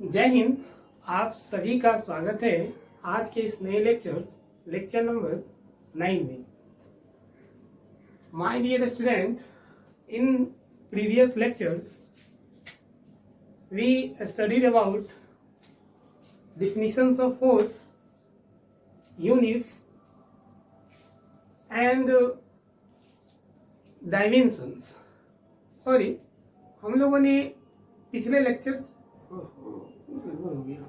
जय हिंद। आप सभी का स्वागत है आज के इस नए लेक्चर नंबर 9 में। My dear student, in previous lectures we studied about definitions of force, units and dimensions. Sorry, हम लोगों ने पिछले लेक्चर्स हो गया।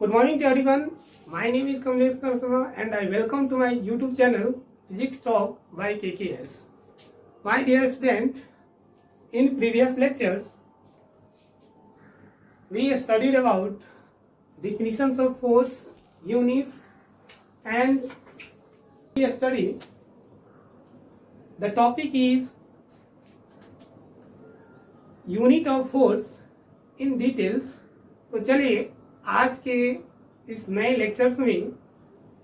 Good morning to everyone. My name is Kamlesh Karsama and I welcome to my YouTube channel Physics Talk by KKS. My dear student, in previous lectures we studied about definitions of force, units, and we studied the topic is unit of force in details. तो चलिए आज के इस नए lectures में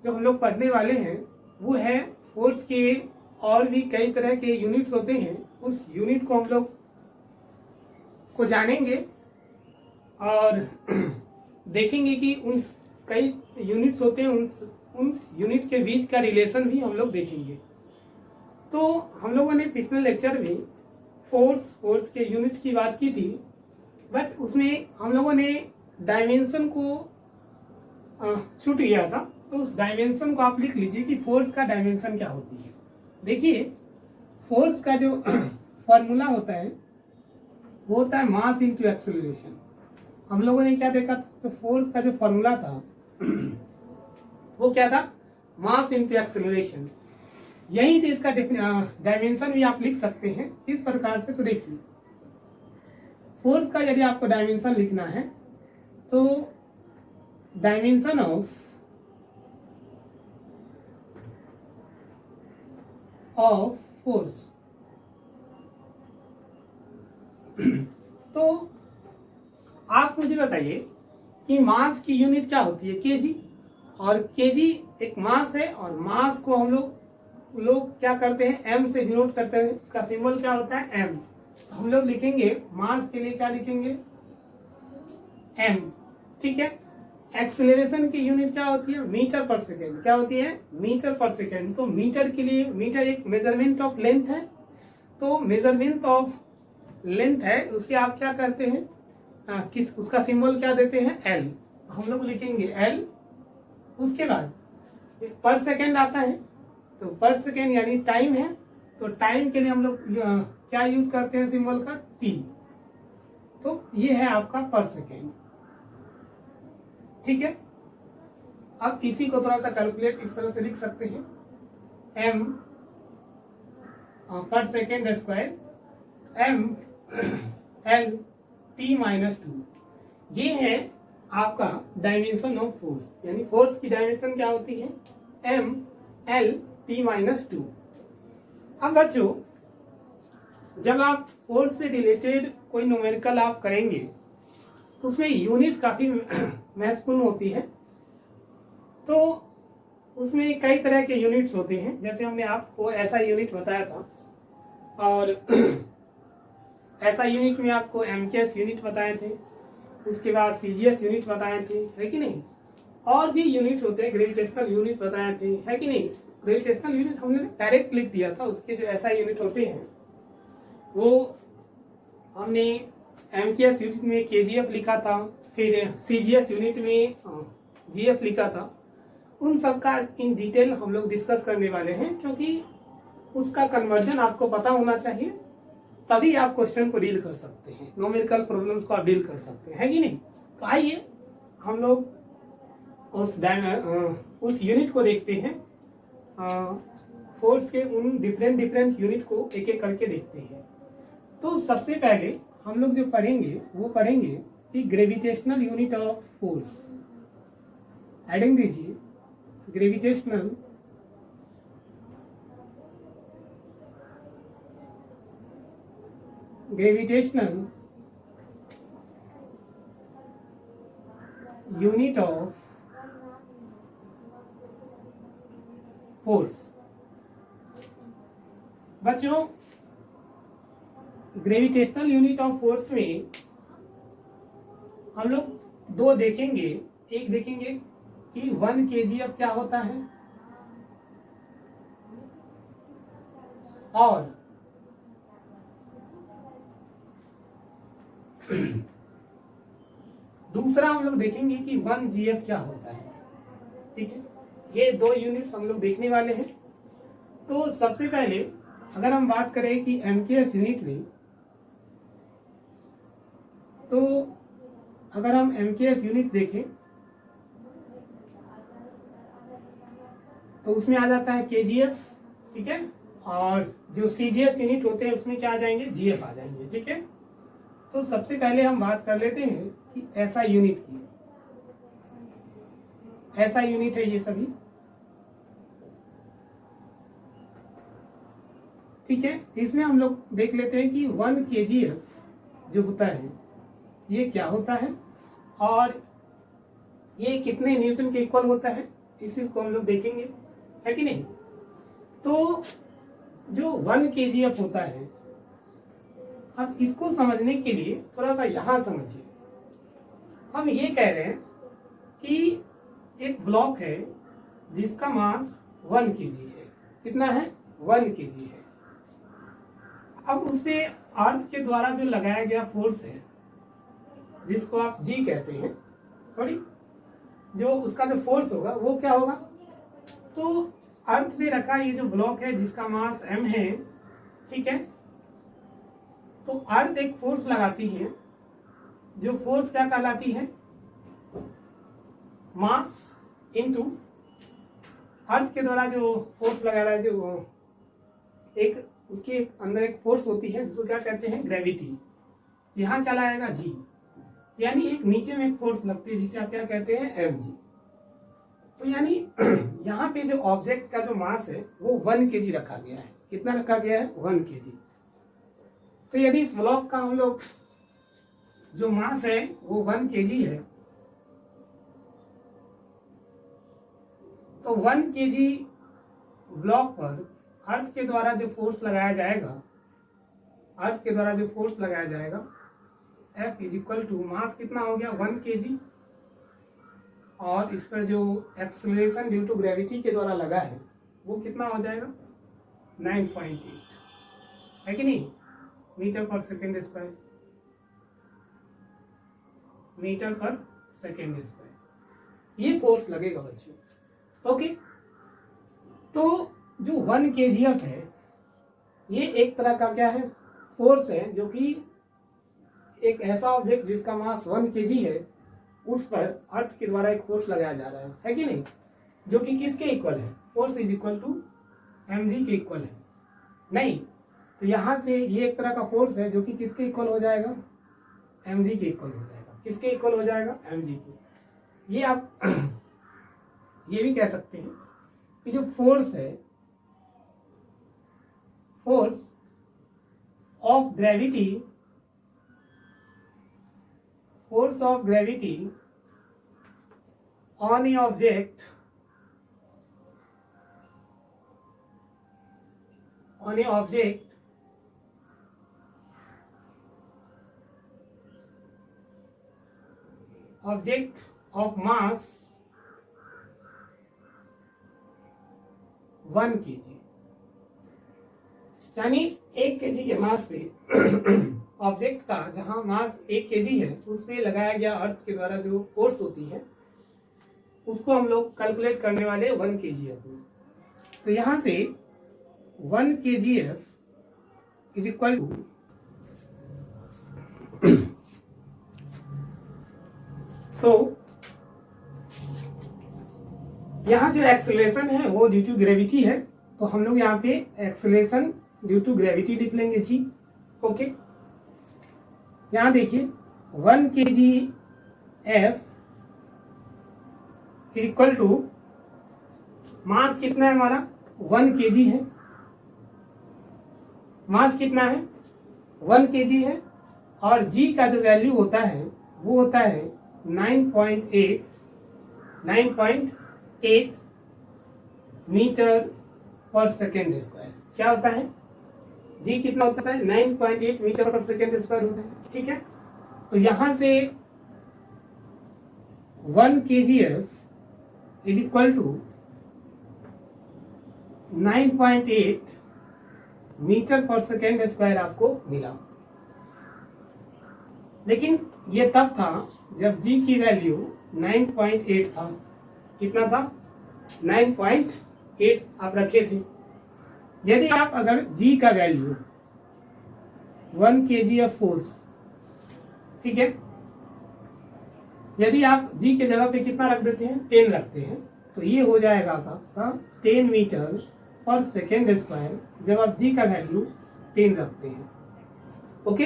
जो हम लोग पढ़ने वाले हैं वो है फोर्स के और भी कई तरह के यूनिट्स होते हैं, उस यूनिट को हम लोग को जानेंगे और देखेंगे कि उन कई यूनिट्स होते हैं, उन यूनिट के बीच का रिलेशन भी हम लोग देखेंगे। तो हम लोगों ने पिछले लेक्चर में फोर्स के यूनिट की बात की थी, बट उसमें हम लोगों ने डायमेंशन को छूट गया था। तो उस डायमेंशन को आप लिख लीजिए कि फोर्स का डायमेंशन क्या होती है। देखिए, फोर्स का जो फॉर्मूला होता है वो होता है मास इनटू एक्सेलरेशन। हम लोगों ने क्या देखा था, तो फोर्स का जो फॉर्मूला था वो क्या था, मास इनटू एक्सेलरेशन। यहीं से इसका डायमेंशन भी आप लिख सकते हैं इस प्रकार से। तो देखिए, फोर्स का यदि आपको डायमेंशन लिखना है तो डायमेंशन ऑफ फोर्स तो आप मुझे बताइए कि मास की यूनिट क्या होती है, केजी। और केजी एक मास है और मास को हम लोग क्या करते हैं, एम से डिनोट करते हैं। इसका सिंबल क्या होता है, एम। तो हम लोग लिखेंगे मास के लिए क्या लिखेंगे, एम। ठीक है। एक्सेलरेशन की यूनिट क्या होती है, मीटर पर सेकेंड। क्या होती है, मीटर पर सेकेंड। तो मीटर के लिए, मीटर एक मेजरमेंट ऑफ लेंथ है, तो मेजरमेंट ऑफ लेंथ है, उसे आप क्या करते हैं, उसका सिंबल क्या देते हैं, एल। हम लोग लिखेंगे एल। उसके बाद पर सेकेंड आता है, तो पर सेकेंड यानी टाइम है, तो टाइम के लिए हम लोग क्या यूज करते हैं, सिंबल का टी। तो ये है आपका पर सेकेंड। ठीक है। अब इसी को थोड़ा सा कैलकुलेट इस तरह से लिख सकते हैं, m per second square M L T minus 2। ये है आपका डायमेंशन ऑफ फोर्स, यानी फोर्स की डायमेंशन क्या होती है, एम एल टी माइनस 2। अब बच्चों, जब आप फोर्स से रिलेटेड कोई न्यूमेरिकल आप करेंगे तो उसमें यूनिट काफी महत्वपूर्ण होती है। तो उसमें कई तरह के यूनिट्स होते हैं, जैसे हमने आपको ऐसा यूनिट बताया था, और ऐसा यूनिट में आपको एमकेएस यूनिट बताए थे, उसके बाद सीजीएस यूनिट बताए थे, है कि नहीं। और भी यूनिट होते हैं, ग्रेविटेशनल यूनिट बताए थे, है कि नहीं। ग्रेविटेशनल यूनिट हमने डायरेक्ट लिख दिया था, उसके जो ऐसा यूनिट होते हैं वो हमने एमकेएस यूनिट में केजीएफ लिखा था, फिर सीजीएस यूनिट में जीएफ लिखा था। उन सब का इन डिटेल हम लोग डिस्कस करने वाले हैं, क्योंकि उसका कन्वर्जन आपको पता होना चाहिए, तभी आप क्वेश्चन को डील कर सकते हैं, न्यूमेरिकल प्रॉब्लम्स को आप डील कर सकते हैं, है कि नहीं। तो आइए हम लोग उस यूनिट को देखते हैं, फोर्स के उन डिफरेंट यूनिट को एक एक करके देखते हैं। तो सबसे पहले हम लोग जो पढ़ेंगे वो पढ़ेंगे कि gravitational unit of force. Heading दीजिए, ग्रेविटेशनल यूनिट ऑफ फोर्स। बच्चों, ग्रेविटेशनल यूनिट ऑफ फोर्स में हम लोग दो देखेंगे। एक देखेंगे कि 1 kgf क्या होता है, और दूसरा हम लोग देखेंगे कि 1 gf क्या होता है। ठीक है, ये दो यूनिट्स हम लोग देखने वाले हैं। तो सबसे पहले अगर हम बात करें कि MKS यूनिट में, तो अगर हम MKS यूनिट देखें तो उसमें आ जाता है kgf। ठीक है, और जो CGS यूनिट होते हैं उसमें क्या आ जाएंगे, GF आ जाएंगे। ठीक है, तो सबसे पहले हम बात कर लेते हैं कि ऐसा यूनिट की। ऐसा यूनिट है ये सभी। ठीक है, इसमें हम लोग देख लेते हैं कि 1 kgf जो होता है ये क्या होता है, और ये कितने न्यूटन के इक्वल होता है, इस चीज को हम लोग देखेंगे, है कि नहीं। तो जो 1 kgf होता है, अब इसको समझने के लिए थोड़ा सा यहां समझिए। हम ये कह रहे हैं कि एक ब्लॉक है जिसका मास 1 kg है। कितना है, 1 kg है। अब उसपे अर्थ के द्वारा जो लगाया गया फोर्स है, जिसको आप G कहते हैं, सॉरी, जो उसका जो फोर्स होगा वो क्या होगा, तो अर्थ पे रखा ये जो ब्लॉक है जिसका मास m है, ठीक है, तो अर्थ एक फोर्स लगाती है, जो फोर्स क्या कहलाती है, मास इनटू अर्थ के द्वारा जो फोर्स लगा रहा है, जो एक उसके अंदर एक फोर्स होती है जिसको क्या कहते हैं, ग्रेविटी। यहाँ क्या लगाएगा, G, यानी एक नीचे में एक फोर्स लगती है जिसे आप क्या कहते हैं, mg। तो यानी यहाँ पे जो ऑब्जेक्ट का जो मास है वो 1 kg रखा गया है। कितना रखा गया है, 1 kg। तो यदि इस ब्लॉक का हम लोग जो मास है वो 1 kg है, तो 1 kg ब्लॉक पर अर्थ के द्वारा जो फोर्स लगाया जाएगा, अर्थ के द्वारा जो फोर्स लगाया जाएगा, F is equal to mass कितना हो गया, 1 kg, और इस पर जो एक्सेलरेशन ड्यू टू ग्रेविटी के द्वारा लगा है वो कितना हो जाएगा, 9.8, है कि नहीं, metre per second square, metre per second square ये फोर्स लगेगा बच्चों। ओके, तो जो 1 kgf है ये एक तरह का क्या है, फोर्स है, जो कि एक ऐसा ऑब्जेक्ट जिसका मास 1 kg है उस पर अर्थ के द्वारा एक फोर्स लगाया जा रहा है कि नहीं, जो कि किसके इक्वल है, force is equal to mg के इक्वल है। नहीं, तो यहां से ये एक तरह का फोर्स है जो कि किसके इक्वल हो जाएगा, mg के इक्वल हो जाएगा। किसके इक्वल हो जाएगा, mg के। ये आप ये भी कह सकते हैं कि जो फोर्स है, force of gravity, force of gravity on a object, on a object of mass 1 kg, यानी 1 kg के मास पे ऑब्जेक्ट का जहां मास 1 kg है उस पे लगाया गया अर्थ के द्वारा जो फोर्स होती है उसको हम लोग कैलकुलेट करने वाले 1 kgf में। तो यहां से 1 kgf इज इक्वल टू, तो यहाँ जो एक्सेलरेशन है वो ड्यू टू ग्रेविटी है, तो हम लोग यहाँ पे एक्सेलरेशन ड्यू टू ग्रेविटी लिख लेंगे जी। ओके, यहाँ देखिए 1 kgf इक्वल टू मास कितना है हमारा, 1 kg है, मास कितना है 1 kg है, और g का जो वैल्यू होता है वो होता है 9.8 मीटर पर सेकेंड स्क्वायर। क्या होता है, जी कितना होता है 9.8 मीटर पर सेकेंड स्क्वायर होता है, ठीक है। तो यहां से 1 kgf is equal to 9.8 metre per second square आपको मिला। लेकिन ये तब था जब जी की वैल्यू 9.8 था। कितना था 9.8 आप रखे थे। यदि आप अगर जी का वैल्यू 1 kgf फोर्स, ठीक है, यदि आप जी के जगह पे कितना रख देते हैं 10 रखते हैं, तो ये हो जाएगा आपका 10 मीटर पर सेकेंड स्क्वायर जब आप जी का वैल्यू 10 रखते हैं। ओके,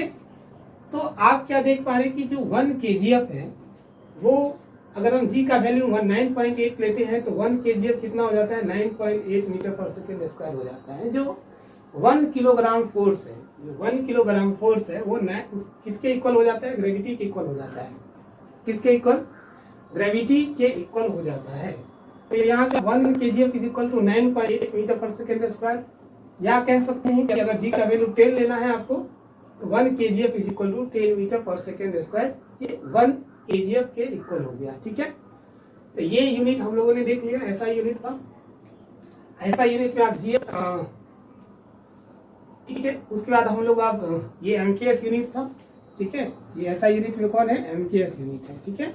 तो आप क्या देख पा रहे हैं कि जो 1 kgf है वो अगर हम जी का वैल्यू 9.8 लेते हैं तो 1 kgf कितना हो जाता है 9.8 मीटर पर सेकेंड स्क्वायर हो जाता है। जो 1 किलोग्राम फोर्स है, जो 1 किलोग्राम फोर्स है वो किसके इक्वल हो जाता है, ग्रेविटी के इक्वल हो जाता है। किसके इक्वल, ग्रेविटी के इक्वल हो जाता है। तो यहाँ से 1 kgf is equal to 9.8 metre per second square, या कह सकते हैं कि अगर जी का वैल्यू 10 लेना है आपको तो 1 kgf is equal to 10 metre per second square, ये 1 kgf के इक्वल हो गया, ठीक है। तो ये यूनिट हम लोगों ने देख लिया, ऐसा यूनिट था। ऐसा यूनिट में आप जीएफ, ठीक है। उसके बाद हम लोग आप ये एमकेएस यूनिट था, ठीक है। ये ऐसा यूनिट में कौन है, एमकेएस यूनिट है, ठीक है।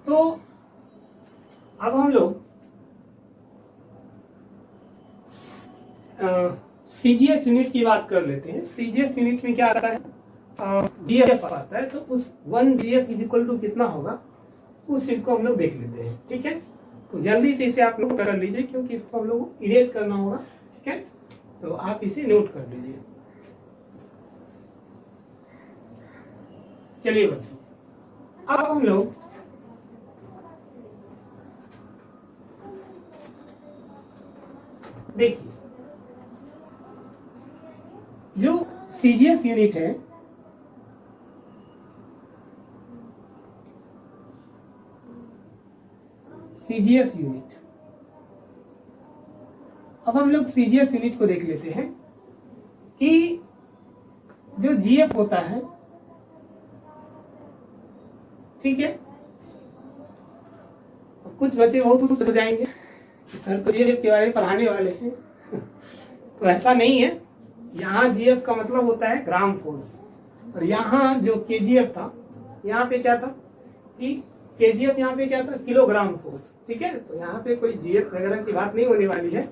तो अब हम लोग सीजीएस यूनिट की बात कर लेते हैं। सीजीएस यूनिट में क्या आता है, डीएफ आता है। तो उस 1 डीएफ इज इक्वल टू कितना होगा उस चीज को हम लोग देख लेते हैं, ठीक है। तो जल्दी से इसे आप लोग कर लीजिए क्योंकि इसको हम लोग इरेज करना होगा, ठीक है। तो आप इसे नोट कर लीजिए। चलिए बच्चों, अब हम लोग देखिए जो सीजीएस यूनिट है सीजीएस यूनिट, अब हम लोग सीजीएस यूनिट को देख लेते हैं कि जो जीएफ होता है, ठीक है। कुछ बच्चे बहुत खुश हो जाएंगे कि सर तो जीएफ के बारे में पढ़ाने वाले हैं तो ऐसा नहीं है। यहाँ जीएफ का मतलब होता है ग्राम फोर्स, और यहाँ जो केजीएफ था यहाँ पे क्या था कि केजीएफ यहाँ पे क्या था किलोग्राम फोर्स, ठीक है। तो यहाँ पे कोई जीएफ वगैरह की बात नहीं होने वाली है,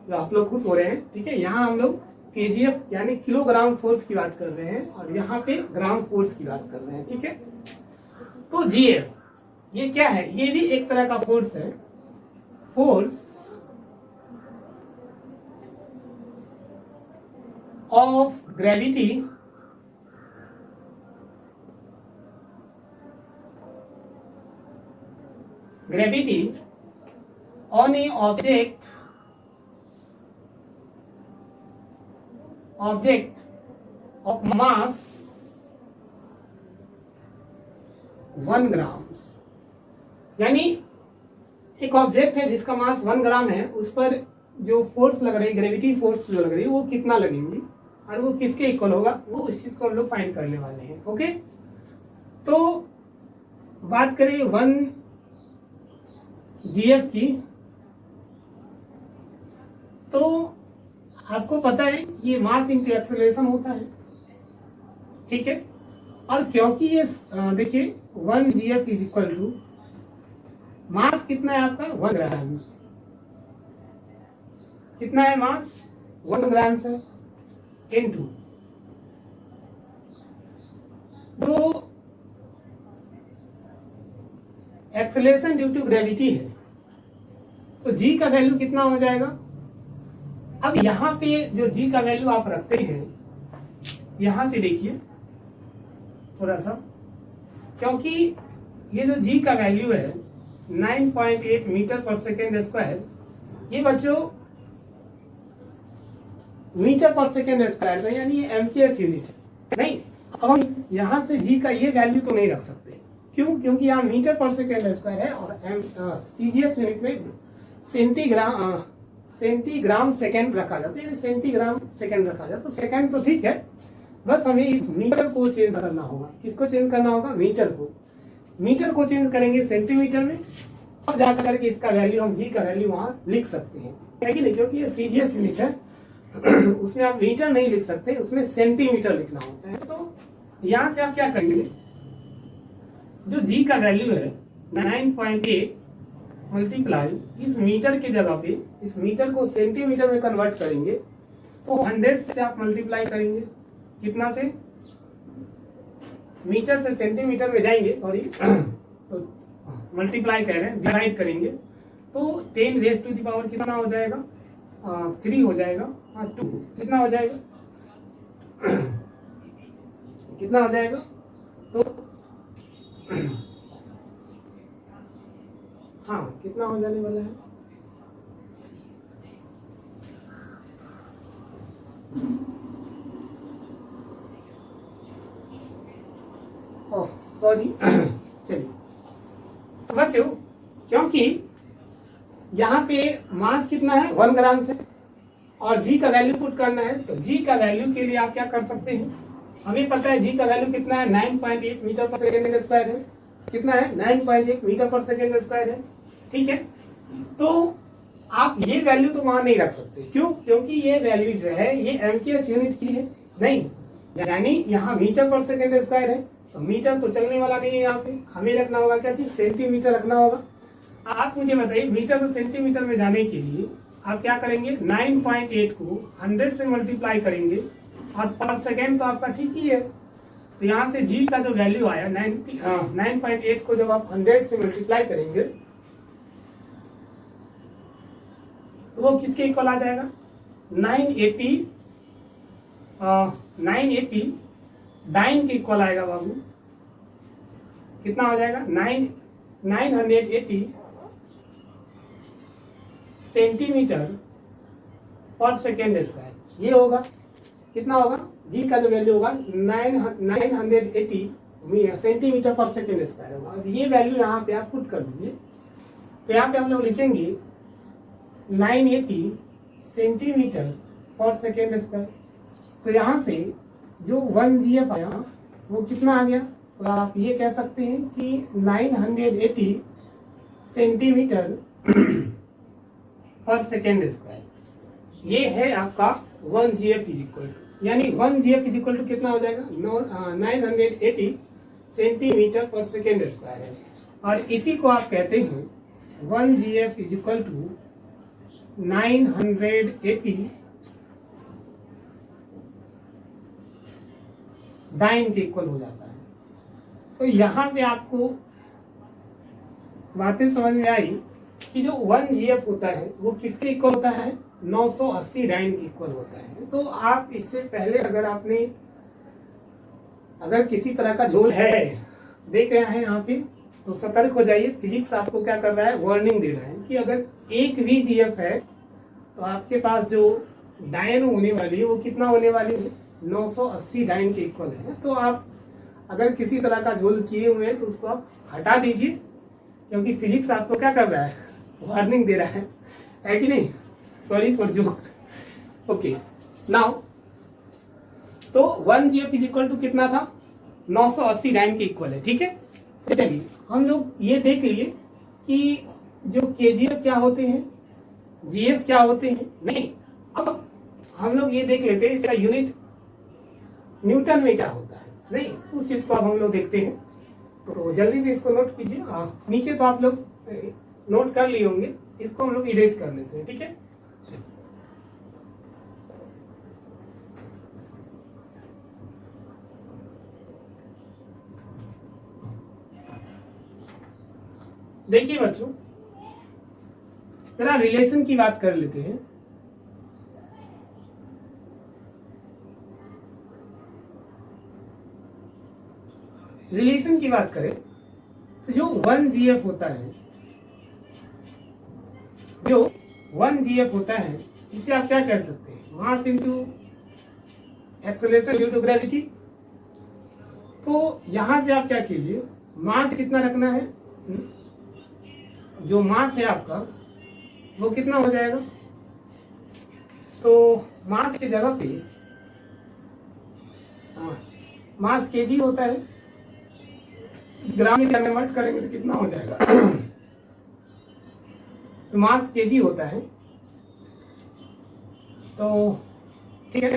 जो आप लोग खुश हो रहे हैं, ठीक है। यहाँ हम लोग केजीएफ यानी किलोग्राम फोर्स की बात कर रहे हैं और यहाँ पे ग्राम फोर्स की बात कर रहे हैं, ठीक है। तो जीएफ ये क्या है, ये भी एक तरह का फोर्स है, force of gravity on a object of mass 1 ग्राम। यानी एक ऑब्जेक्ट है जिसका मास 1 ग्राम है, उस पर जो फोर्स लग रही है, ग्रेविटी फोर्स जो लग रही है, वो कितना लगेंगी और वो किसके इक्वल होगा, वो उस चीज को हम लोग फाइंड करने वाले हैं। ओके, तो बात करें 1 जीएफ की, तो आपको पता है ये मास इंटू एक्सेलरेशन होता है, ठीक है। और क्योंकि ये देखिए 1 GF is equal to mass कितना है आपका 1 ग्राम, कितना है मास 1 ग्राम है, इनटू जो एक्सेलरेशन ड्यू टू ग्रेविटी है, तो जी का वैल्यू कितना हो जाएगा। अब यहाँ पे जो जी का वैल्यू आप रखते हैं, यहां से देखिए थोड़ा सा, क्योंकि ये जो जी का वैल्यू है 9.8 मीटर पर सेकेंड स्क्वायर, ये बच्चों मीटर पर सेकेंड स्क्वायर है, यानी ये एमकेएस यूनिट है। नहीं, अब हम यहां से जी का ये वैल्यू तो नहीं रख सकते, क्यों, क्योंकि यहाँ मीटर पर सेकेंड स्क्वायर है और सीजीएस यूनिट में सेंटीग्राम सेकेंड रखा जाता है, यानी सेंटीग्राम सेकेंड रखा जाता है। तो सेकेंड तो ठीक है, बस हमें इस मीटर को चेंज करना होगा। किसको चेंज करना होगा? मीटर को। मीटर को चेंज करेंगे सेंटीमीटर में, और जाकर करके इसका वैल्यू, हम जी का वैल्यू वहाँ लिख सकते हैं, है कि नहीं? क्योंकि ये सीजीएस यूनिट है, उसमें आप मीटर नहीं लिख सकते, उसमें सेंटीमीटर लिखना होता है। तो यहाँ से आप क्या करेंगे, जो जी का वैल्यू है 9.8 मल्टीप्लाई इस मीटर के जगह पे, इस मीटर को सेंटीमीटर में कन्वर्ट करेंगे, तो 100 से आप मल्टीप्लाई करेंगे। कितना से? मीटर से सेंटीमीटर में जाएंगे, सॉरी, तो मल्टीप्लाई कर रहे हैं, डिवाइड करेंगे, तो 10 रेज़ टू द पावर कितना हो जाएगा? 3 हो जाएगा, 2 कितना हो जाएगा? कितना हो जाएगा? तो हाँ, कितना हो जाने वाला है? ओह सॉरी, चलिए बच्चों, क्योंकि यहाँ पे मास कितना है? 1 ग्राम से, और जी का वैल्यू पुट करना है, तो जी का वैल्यू के लिए आप क्या कर सकते हैं? हमें पता है जी का वैल्यू कितना है, 9.8 मीटर पर सेकेंड स्क्वायर है। कितना है? 9.8 मीटर पर सेकेंड स्क्वायर है, ठीक है। तो आप ये वैल्यू तो वहां नहीं रख सकते, क्यों? क्योंकि ये वैल्यू जो है ये एमकेएस यूनिट की है, नहीं, यानी यहाँ मीटर पर सेकेंड स्क्वायर है, तो मीटर तो चलने वाला नहीं है। यहाँ पे हमें रखना होगा क्या चीज? सेंटीमीटर रखना होगा। आप मुझे बताइए, मीटर से सेंटीमीटर में जाने के लिए आप क्या करेंगे? 9.8 को 100 से मल्टीप्लाई करेंगे, और पर सेकेंड तो आपका ठीक ही है। तो यहाँ से जी का जो वैल्यू आया 9.8 को जब आप 100 से मल्टीप्लाई करेंगे, तो वो किसके इक्वल आ जाएगा? 980 980 के इक्वल आएगा बाबू। कितना हो जाएगा? 980 सेंटीमीटर पर सेकेंड स्क्वायर, ये होगा। कितना होगा? जी का जो वैल्यू होगा 980 सेंटीमीटर पर सेकेंड स्क्वायर होगा। अब ये वैल्यू यहाँ पे आप पुट कर दीजिए, तो यहाँ पे हम लोग लिखेंगे 980 सेंटीमीटर पर सेकेंड स्क्वायर। तो यहाँ से जो 1 GF आया वो कितना आ गया? तो आप ये कह सकते हैं कि 980 सेंटीमीटर पर सेकेंड स्क्वायर, ये है आपका 1 GF इज इक्वल टू, यानी 1 GF इज इक्वल टू कितना हो जाएगा? 980 सेंटीमीटर पर सेकेंड स्क्वायर है। और इसी को आप कहते हैं 1 GF is equal to 980 dyne के इक्वल हो जाता है। तो यहां से आपको बातें समझ में आई कि जो 1 GF होता है वो किसके इक्वल होता है? 980 डाइन के इक्वल होता है। तो आप इससे पहले अगर किसी तरह का झोल है देख रहे हैं यहाँ पे, तो सतर्क हो जाइए। फिजिक्स आपको क्या कर रहा है? वार्निंग दे रहा है कि अगर एक भी GF है तो आपके पास जो डायन होने वाली है वो कितना होने वाली है? 980 डायन के इक्वल है। तो आप अगर किसी तरह का झोल किए हुए हैं तो उसको आप हटा दीजिए, क्योंकि फिजिक्स आपको क्या कर रहा है? वार्निंग दे रहा है कि नहीं? Sorry for joke. Okay, now तो 1 GF इज इक्वल टू कितना था? 980 डायन के इक्वल है, ठीक है। चलिए हम लोग ये देख लिए कि जो KGF क्या होते हैं, GF क्या होते हैं। नहीं, अब हम लोग ये देख लेते हैं इसका यूनिट न्यूटन में क्या होता है। नहीं, उस चीज को अब हम लोग देखते हैं। तो जल्दी से इसको नोट कीजिए। नीचे तो आप लोग नोट कर लिए होंगे, इसको हम लोग इरेज कर लेते हैं, ठीक है। देखिए बच्चों, जरा रिलेशन की बात कर लेते हैं। रिलेशन की बात करें तो जो 1 GF होता है, जो 1 GF होता है, इसे आप क्या कह सकते हैं? Mass into acceleration due to gravity. तो यहां से आप क्या कीजिए, मास कितना रखना है? जो मास है आपका वो कितना हो जाएगा? मास के जगह पे मास केजी होता है, ग्राम में कन्वर्ट करेंगे तो कितना हो जाएगा तो मास केजी होता है, तो ठीक है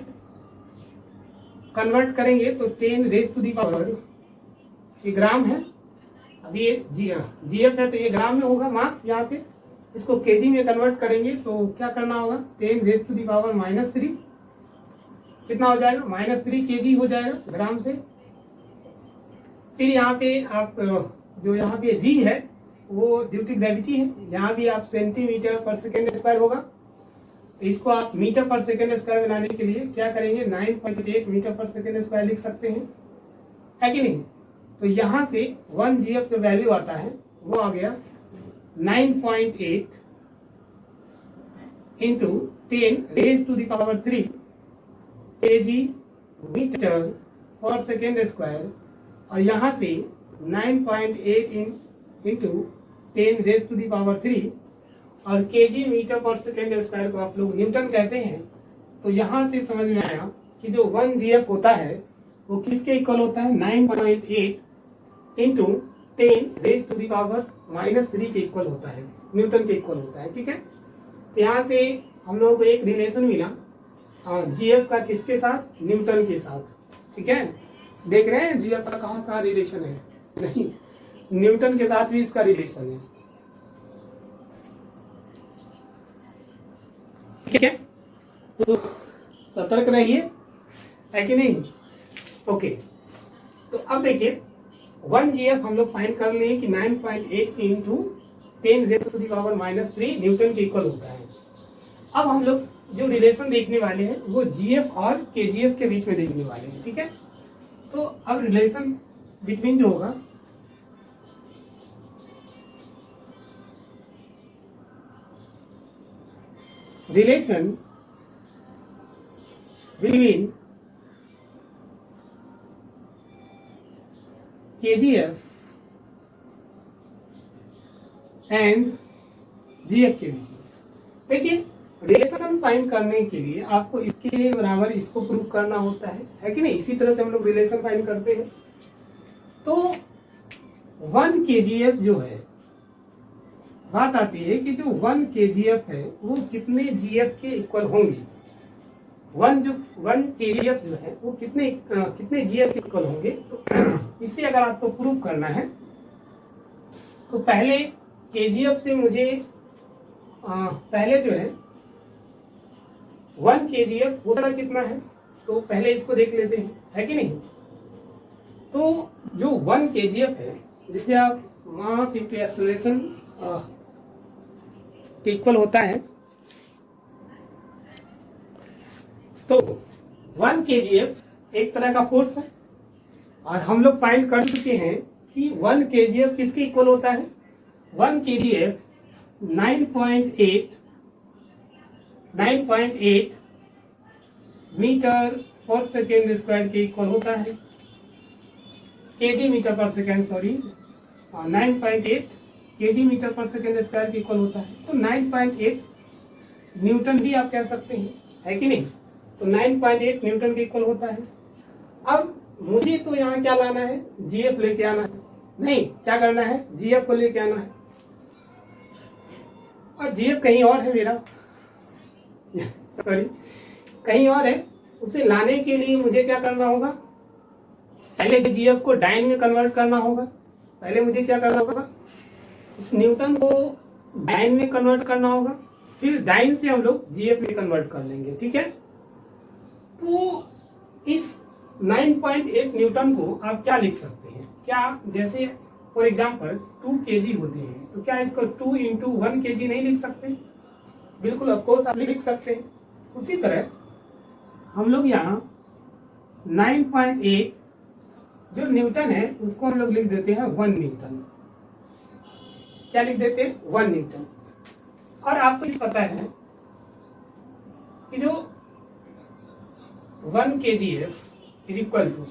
कन्वर्ट करेंगे तो 10 रेज टू दी पावर, ये ग्राम है, अभी ये जीएफ है तो ये ग्राम में होगा मास, यहाँ पे इसको केजी में कन्वर्ट करेंगे तो क्या करना होगा 10 रेज टू दी पावर -3, कितना हो जाएगा -3 केजी हो जाएगा ग्राम से। फिर यहाँ पे आप जो यहाँ पे जी है वो ड्यू टू ग्रेविटी है, यहाँ भी आप सेंटीमीटर पर सेकेंड स्क्वायर होगा, तो इसको आप मीटर पर सेकेंड स्क्वायर बनाने के लिए क्या करेंगे 9.8 मीटर पर सेकेंड स्क्वायर लिख सकते हैं, है कि नहीं। तो यहाँ से 1 GF जो वैल्यू आता है वो आ गया 9.8 into 10 raise to the power 3 kg metre per second square, और यहाँ से 9.8 into 10 raise to the power 3 और kg metre per second square को आप लोग न्यूटन कहते हैं। तो यहाँ से समझ में आया कि जो 1 GF होता है वो किसके इक्वल होता है 9.8 into 10 raise to the power -3 के इक्वल होता है, न्यूटन के इक्वल होता है, ठीक है। तो यहाँ से हम लोगों को एक रिलेशन मिला GF का किसके साथ, न्यूटन के साथ, ठीक है। देख रहे हैं GF का कहाँ रिलेशन है, नहीं न्यूटन के साथ भी इसका रिलेशन है, ठीक है। तो सतर्क रहिए, है कि नहीं। ओके, तो अब देखिए 1 GF हम लोग फाइंड कर लिए कि 9.8 into 10 raise to the power -3 newton के इक्वल होता है। अब हम लोग जो रिलेशन देखने वाले हैं वो GF और KGF के बीच में देखने वाले हैं, ठीक है। तो अब रिलेशन बिटवीन जो होगा relation between KGF and GF के बीच में, देखिए रिलेशन फाइंड करने के लिए आपको इसके बराबर इसको प्रूव करना होता है कि नहीं। इसी तरह से हम लोग रिलेशन फाइंड करते हैं। तो 1 KGF जो है, बात आती है कि जो 1 KGF है वो कितने GF के इक्वल होंगे। 1 KGF जो है वो कितने GF के इक्वल होंगे। तो इससे अगर आपको प्रूव करना है तो पहले KGF से मुझे पहले जो है 1 KGF होता कितना है, तो पहले इसको देख लेते हैं, है कि नहीं। तो जो 1 KGF है जिसे आप मास इंटू एक्सेलरेशन इक्वल होता है, तो 1 KGF एक तरह का फोर्स है और हम लोग फाइंड कर चुके हैं कि 1 KGF किसके इक्वल होता है। 1 KGF 9.8 metre per second square के इक्वल होता है, KG metre per second, sorry 9.8 KG metre per second square के इक्वल होता है। तो 9.8 न्यूटन भी आप कह सकते हैं, है कि नहीं। तो 9.8 न्यूटन के इक्वल होता है। अब मुझे तो यहाँ क्या लाना है, GF लेके आना है, नहीं क्या करना है GF को लेके आना है, और GF कहीं और है मेरा सॉरी कहीं और है। उसे लाने के लिए मुझे क्या करना होगा, पहले GF को डाइन में कन्वर्ट करना होगा। पहले मुझे क्या करना होगा, इस न्यूटन को डाइन में कन्वर्ट करना होगा, फिर डाइन से हम लोग GF में कन्वर्ट कर लेंगे, ठीक है। तो इस 9.8 न्यूटन को आप क्या लिख सकते हैं, क्या जैसे फॉर एग्जांपल 2 kg होते हैं, तो क्या इसको 2 इंटू 1 kg नहीं लिख सकते। बिल्कुल ऑफकोर्स आप लिख सकते हैं। उसी तरह हम लोग यहाँ 9.8 जो न्यूटन है उसको हम लोग लिख देते हैं 1 न्यूटन। क्या लिख देते हैं 1 न्यूटन। और आपको ये पता है कि जो 1 KGF इज इक्वल टू,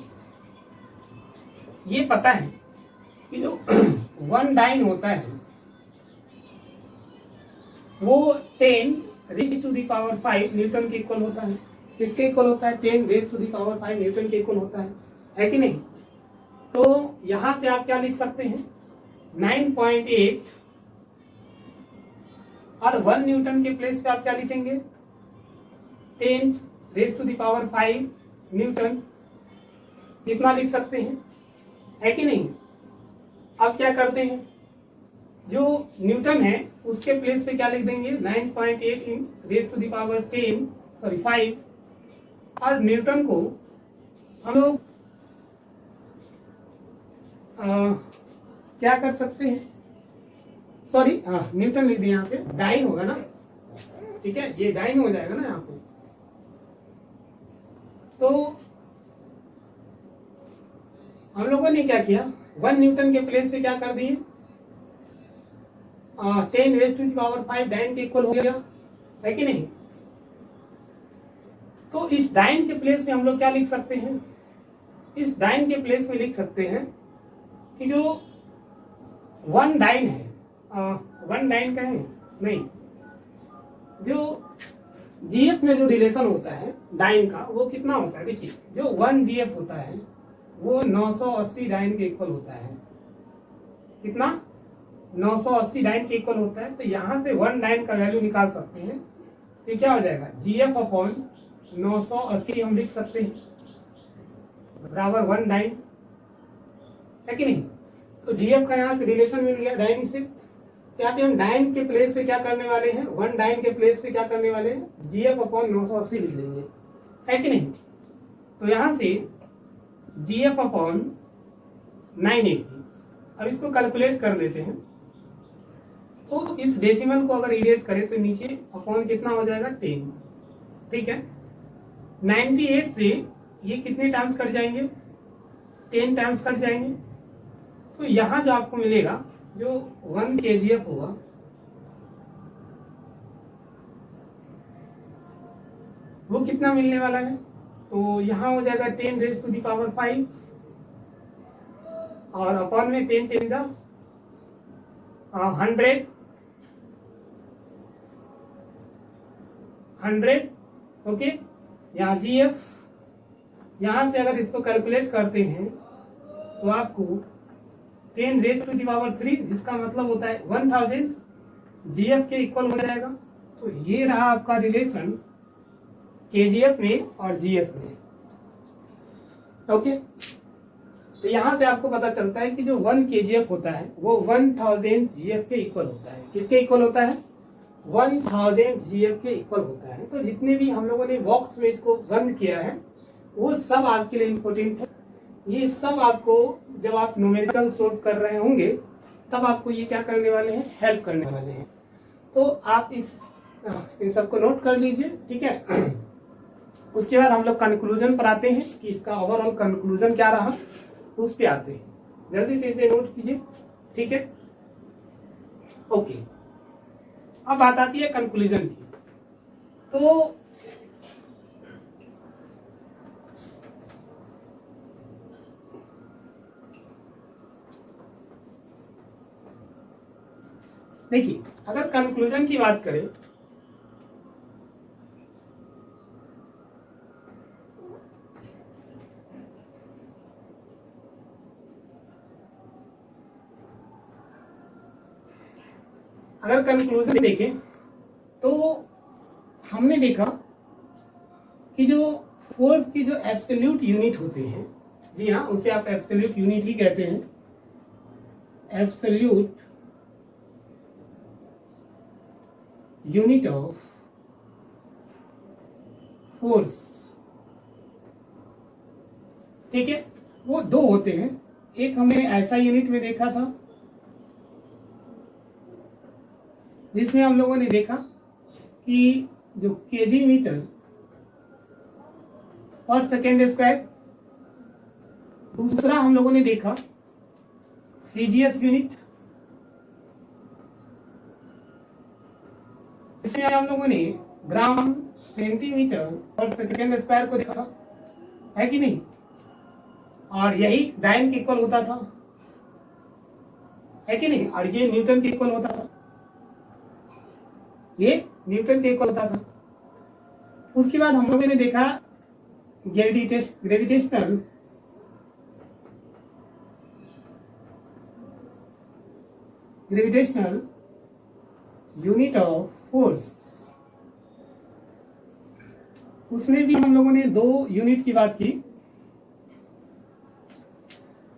ये पता है कि जो 1 डाइन होता है वो 10 raise to the power 5 newton के इक्वल होता है। किसके इक्वल होता है? 10 raise to the power 5 newton के इक्वल होता है कि नहीं? तो यहां से आप क्या लिख सकते हैं? 9.8 और 1 न्यूटन के प्लेस पे आप क्या लिखेंगे? 10 raise to the power 5 newton, इतना लिख सकते हैं, है कि नहीं? अब क्या करते हैं, जो न्यूटन है उसके प्लेस पे क्या लिख देंगे? 9.8 इन रेज टू द पावर 5, और न्यूटन को हम लोग क्या कर सकते हैं? सॉरी, न्यूटन लिख दिया, यहाँ पे डाइन होगा ना, ठीक है, ये डाइन हो जाएगा ना यहाँ पे। तो हम लोगों ने क्या किया? 1 न्यूटन के प्लेस पे क्या कर दिए? 10 raise to the power 5 dyne के इक्वल हो गया, है कि नहीं? तो इस डाइन के प्लेस में हम लोग क्या लिख सकते हैं? इस डाइन के प्लेस में लिख सकते हैं कि जो 1 डाइन है, 1 डाइन का है नहीं, जो जीएफ में जो रिलेशन होता है डाइन का वो कितना होता है? देखिए, जो 1 जीएफ होता है वो 980 डाइन के इक्वल होता है। कितना? 980 डाइन के इक्वल होता है। तो यहां से 1 डाइन का वैल्यू निकाल सकते हैं, तो क्या हो जाएगा? जीएफ अपॉन 980 हम लिख सकते हैं बराबर 1 डाइन, है कि नहीं? तो जीएफ का यहाँ से रिलेशन मिल गया डाइन से। यहाँ पे हम डाइन के प्लेस पे क्या करने वाले हैं? 1 डाइन के प्लेस पे क्या करने वाले हैं? जीएफ अपॉन 980 लिख देंगे, है कि नहीं? तो यहाँ से जीएफ अपॉन 980, अब इसको कैलकुलेट कर लेते हैं। तो इस डेसिमल को अगर इरेज करें तो नीचे अपॉन कितना हो जाएगा? 10, ठीक है। 98 से ये कितने टाइम्स कट जाएंगे? 10 टाइम्स कट जाएंगे। तो यहां जो आपको मिलेगा, जो 1 kgf होगा, वो कितना मिलने वाला है? तो यहां हो जाएगा 10 रेज टू द पावर 5 और अपॉन में 10 10 जा 100, ओके। यहाँ जीएफ, यहां से अगर इसको कैलकुलेट करते हैं तो आपको 10 रेज टू द पावर 3, जिसका मतलब होता है 1000 जीएफ के इक्वल हो जाएगा। तो ये रहा आपका रिलेशन केजीएफ में और जीएफ में, ओके। तो यहां से आपको पता चलता है कि जो 1 kgf होता है वो 1000 जीएफ के इक्वल होता है। किसके इक्वल होता है? 1000 जीएफ के इक्वल होता है। तो जितने भी हम लोगों ने बॉक्स में इसको बंद किया है वो सब आपके लिए इम्पोर्टेंट है। ये सब आपको जब आप न्यूमेरिकल सॉल्व कर रहे होंगे तब आपको ये क्या करने वाले हैं? हेल्प करने वाले हैं। तो आप इन सबको नोट कर लीजिए, ठीक है। उसके बाद हम लोग कंक्लूजन पर आते हैं कि इसका ओवरऑल कंक्लूजन क्या रहा, उस पे आते हैं। जल्दी से इसे नोट कीजिए, ठीक है, ओके। अब बात आती है कंक्लूजन की। तो देखिए, अगर कंक्लूजन की बात करें अगर कंक्लूजन देखें तो हमने देखा कि जो फोर्स की जो एब्सोल्यूट यूनिट होते हैं, जी हाँ, उसे आप एब्सोल्यूट यूनिट ही कहते हैं, एब्सोल्यूट यूनिट ऑफ फोर्स, ठीक है, वो 2 होते हैं। एक हमने ऐसा यूनिट में देखा था जिसमें हम लोगों ने देखा कि जो KG metre per second square, दूसरा हम लोगों ने देखा सीजीएस यूनिट, इसमें हम लोगों ने ग्राम सेंटीमीटर पर सेकेंड स्क्वायर को देखा, है कि नहीं? और यही डाइन के इक्वल होता था, है कि नहीं? और ये न्यूटन के इक्वल होता था। ये न्यूटन के इक्वल होता था। उसके बाद हम लोगों ने देखा ग्रेविटेशनल यूनिट ऑफ फोर्स। उसमें भी हम लोगों ने 2 यूनिट की बात की।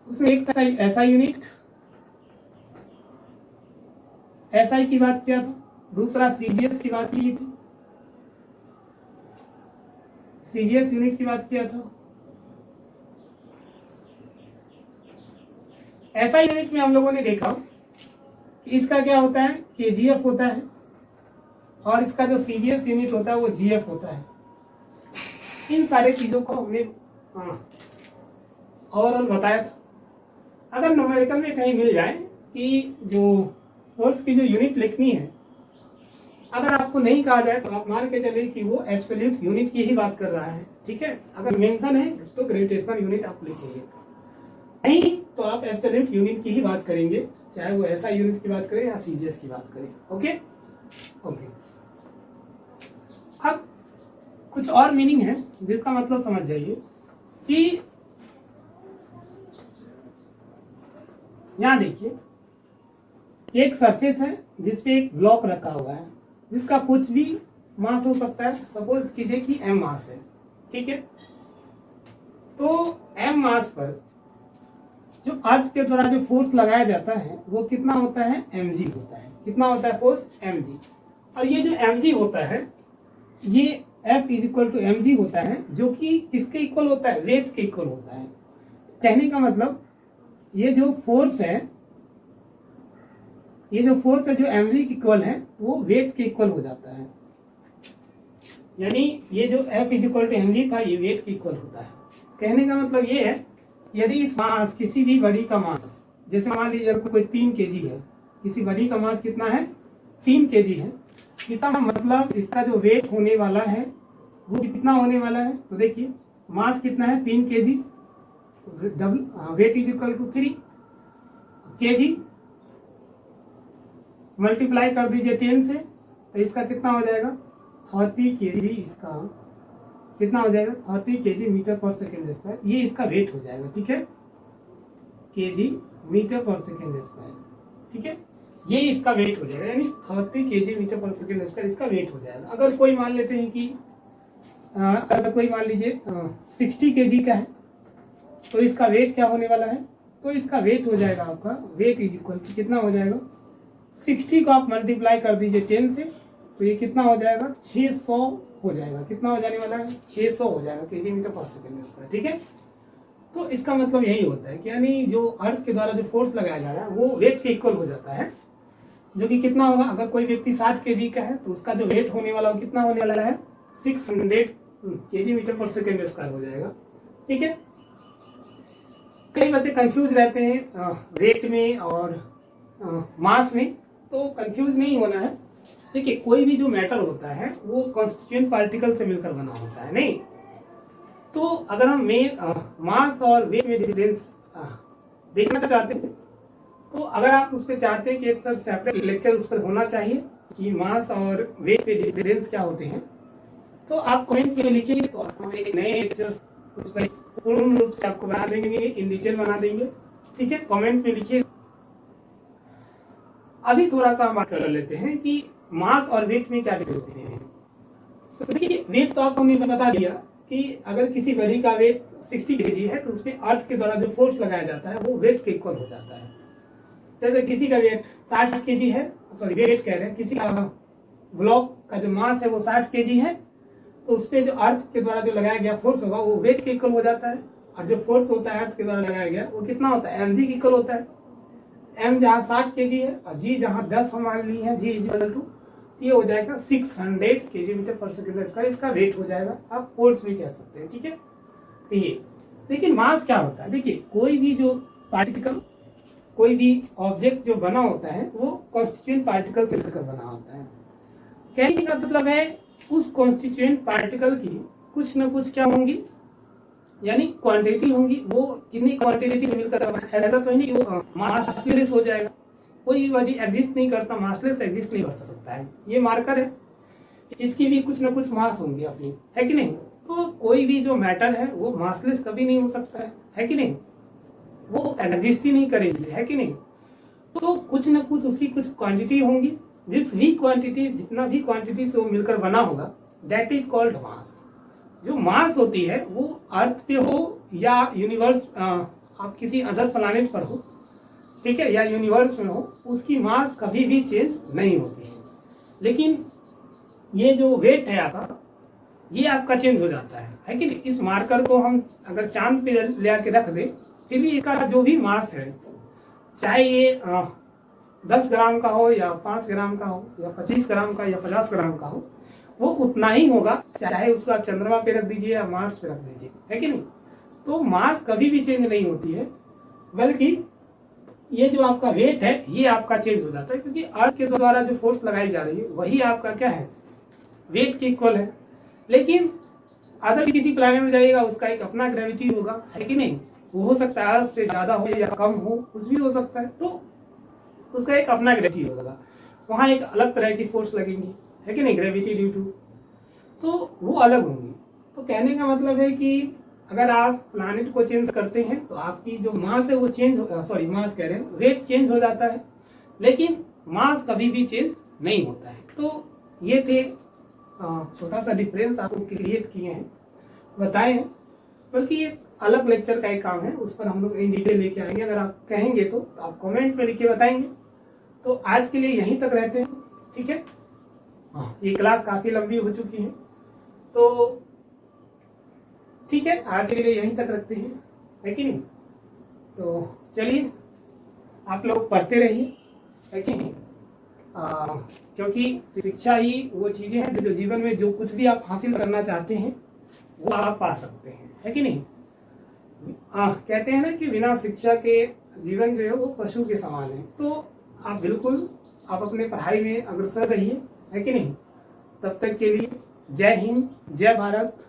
उसमें एक था ऐसा यूनिट, एसआई की बात किया था, दूसरा सीजीएस की बात की थी, सीजीएस यूनिट की बात किया था। एसआई यूनिट में हम लोगों ने देखा कि इसका क्या होता है, केजीएफ होता है, और इसका जो सीजीएस यूनिट होता है वो जीएफ होता है। इन सारे चीजों को हमने ओवरऑल बताया था। अगर न्यूमेरिकल में कहीं मिल जाए कि जो फोर्स की जो यूनिट लिखनी है, अगर आपको नहीं कहा जाए तो आप मान के चलिए कि वो एब्सोल्यूट यूनिट की ही बात कर रहा है, ठीक है। अगर मेंशन है तो ग्रेविटेशनल यूनिट आप लिखेंगे, नहीं तो आप एब्सोल्यूट यूनिट की ही बात करेंगे, चाहे वो ऐसा यूनिट की बात करें या सीजीएस की बात करें। Okay okay. अब कुछ और मीनिंग है जिसका मतलब समझ जाइए कि यहां देखिए एक सरफेस है जिसपे एक ब्लॉक रखा हुआ है जिसका कुछ भी मास हो सकता है। सपोज कीजिए कि m मास है, ठीक है। तो m मास पर जो अर्थ के द्वारा जो फोर्स लगाया जाता है वो कितना होता है, mg होता है। कितना होता है फोर्स, mg। और ये जो mg होता है ये F is equal to mg होता है, जो कि किसके इक्वल होता है, वेट के इक्वल होता है। कहने का मतलब ये जो फोर्स है जो mg के इक्वल है वो वेट के इक्वल हो जाता है। यानी ये जो F is equal to mg था ये वेट के इक्वल होता है। कहने का मतलब ये है यदि इस मास किसी भी बॉडी का मास, जैसे मान लीजिए कोई 3 kg है, किसी बॉडी का मास कितना है, 3 kg है, इसका मतलब इसका जो वेट होने वाला है वो कितना होने वाला है। तो देखिए मास कितना है, 3 kg, weight is equal to 3 kg, multiply कर दीजिए 10 से, तो इसका कितना हो जाएगा 30 kg। इसका कितना हो जाएगा 30 kg metre per second square, ये इसका वेट हो जाएगा, ठीक है, kg metre per second square, ठीक है, ये इसका वेट हो जाएगा। यानी 30 kg metre per second square इसका वेट हो जाएगा। अगर कोई मान लेते हैं कि अगर कोई मान लीजिए 60 kg का है तो इसका वेट क्या होने वाला है, तो इसका वेट हो जाएगा आपका, वेट इज इक्वल टू कितना हो जाएगा, 60 को आप मल्टीप्लाई कर दीजिए 10 से, तो ये कितना हो जाएगा 600 हो जाएगा। कितना हो जाने वाला है, 600 हो जाएगा kg metre per second square, ठीक है। तो इसका मतलब यही होता है कि यानी जो अर्थ के द्वारा जो फोर्स लगाया जा रहा है वो वेट के इक्वल हो जाता है, जो कि कितना होगा, अगर कोई व्यक्ति 60 kg का है तो उसका जो वेट होने वाला वो कितना होने वाला है, 600 kg metre per second square हो जाएगा, ठीक है। कई बच्चे कंफ्यूज रहते हैं वेट में और मास में, तो कंफ्यूज नहीं होना है। देखिए कोई भी जो मैटर होता है वो कॉन्स्टिट्यूएंट पार्टिकल से मिलकर बना होता है, नहीं तो अगर हम मास और वेट में डिफरेंस देखना चाहते हैं तो अगर आप उस पर चाहते हैं कि एक सर सेपरेट लेक्चर उस पर होना चाहिए कि मास और वेट में डिफरेंस क्या होते हैं, तो आप कमेंट में लिखिए, तो हम एक नए लेक्चर उस पर पूर्ण रूप से आपको बना देंगे, इन डिटेल बना देंगे, ठीक है। कमेंट में लिखिए। अभी थोड़ा सा हम बात कर लेते हैं कि मास और वेट में क्या डिफरेंस होते हैं। तो देखिए वेट तो आपको मैंने बता दिया कि अगर किसी बॉडी का वेट 60 kg है तो उसमें अर्थ के द्वारा जो फोर्स लगाया जाता है वो वेट के इक्वल हो जाता है। जैसे किसी का वेट 60 kg है, सॉरी वेट कह रहे हैं, किसी का ब्लॉक का जो मास है वो 60 kg है, तो उस पर जो अर्थ के द्वारा जो लगाया गया फोर्स होगा वो वेट के इक्वल हो जाता है। और जो फोर्स होता है अर्थ के द्वारा लगाया गया वो कितना होता है, mg के इक्वल होता है। m जहाँ 60 kg है और g जहाँ 10 हम मान ली है, g इक्वल टू ये हो जाएगा 600 kg metre per second square, इसका वेट हो जाएगा, आप फोर्स भी कह सकते हैं, ठीक है। तो ये लेकिन मास क्या होता है, देखिए कोई भी जो पार्टिकल, कोई भी ऑब्जेक्ट जो बना होता है वो कॉन्स्टिट्यूएंट पार्टिकल से मिलकर बना होता है। कहने का मतलब है उस कॉन्स्टिट्यूएंट पार्टिकल की कुछ ना कुछ क्या होंगी, यानी क्वांटिटी होंगी। वो कितनी क्वांटिटी मिलकर, ऐसा तो नहीं कि वो मासलेस हो जाएगा। कोई भी बॉडी एग्जिस्ट नहीं करता, मासलेस एग्जिस्ट नहीं कर सकता है, ये मार्कर है। इसकी भी कुछ ना कुछ मास होंगी अपनी, है कि नहीं। तो कोई भी जो मैटर है वो मासलेस कभी नहीं हो सकता है कि नहीं, वो एग्जिस्ट ही नहीं करेगी, है कि नहीं। तो कुछ ना कुछ उसकी कुछ क्वांटिटी होंगी, जिस भी क्वांटिटी, जितना भी क्वांटिटी से वो मिलकर बना होगा, दैट इज कॉल्ड मास। जो मास होती है वो अर्थ पे हो या यूनिवर्स, आप किसी अदर प्लैनेट पर हो, ठीक है, या यूनिवर्स में हो, उसकी मास कभी भी चेंज नहीं होती है। लेकिन ये जो वेट है आपका, ये आपका चेंज हो जाता है कि नहीं। इस मार्कर को हम अगर चांद पे ले आके रख दे, फिर भी इसका जो भी मास है, चाहे ये 10 ग्राम का हो या 5 ग्राम का हो या 25 ग्राम का या 50 ग्राम का हो, वो उतना ही होगा, चाहे उसको आप चंद्रमा पे रख दीजिए या मार्स पे रख दीजिए, है कि नहीं। तो मास कभी भी चेंज नहीं होती है, बल्कि ये जो आपका वेट है ये आपका चेंज हो जाता है, क्योंकि अर्थ के द्वारा जो फोर्स लगाई जा रही है वही आपका क्या है, वेट के इक्वल है। लेकिन अगर किसी प्लैनेट में जाइएगा, उसका एक अपना ग्रेविटी होगा, है कि नहीं। वो हो सकता है अर्थ से ज्यादा हो या कम हो, कुछ भी हो सकता है, तो उसका एक अपना ग्रेविटी होगा, वहां एक अलग तरह की फोर्स लगेंगी, है कि नहीं, ग्रेविटी ड्यू टू, तो वो अलग होंगी। तो कहने का मतलब है कि अगर आप प्लैनेट को चेंज करते हैं तो आपकी जो मास है वो चेंज, सॉरी मास कह रहे हैं, वेट चेंज हो जाता है, लेकिन मास कभी भी चेंज नहीं होता है। तो ये थे छोटा सा डिफरेंस आपको क्रिएट किए हैं, बताए हैं, बल्कि एक अलग लेक्चर का एक काम है, उस पर हम लोग इन डिटेल लेके आएंगे। अगर आप कहेंगे तो आप कमेंट में लिख के बताएंगे। तो आज के लिए यहीं तक रहते हैं, ठीक है। ये क्लास काफी लंबी हो चुकी है, तो ठीक है, आज के लिए यहीं तक रखते हैं, है कि नहीं। तो चलिए, आप लोग पढ़ते रहिए, है कि नहीं, क्योंकि शिक्षा ही वो चीजें हैं जो जीवन में जो कुछ भी आप हासिल करना चाहते हैं वो आप पा सकते हैं, है कि नहीं। कहते हैं ना कि बिना शिक्षा के जीवन जो है वो पशु के समान है। तो आप बिल्कुल आप अपने पढ़ाई में अग्रसर रहिए, है कि नहीं। तब तक के लिए जय हिंद, जय भारत।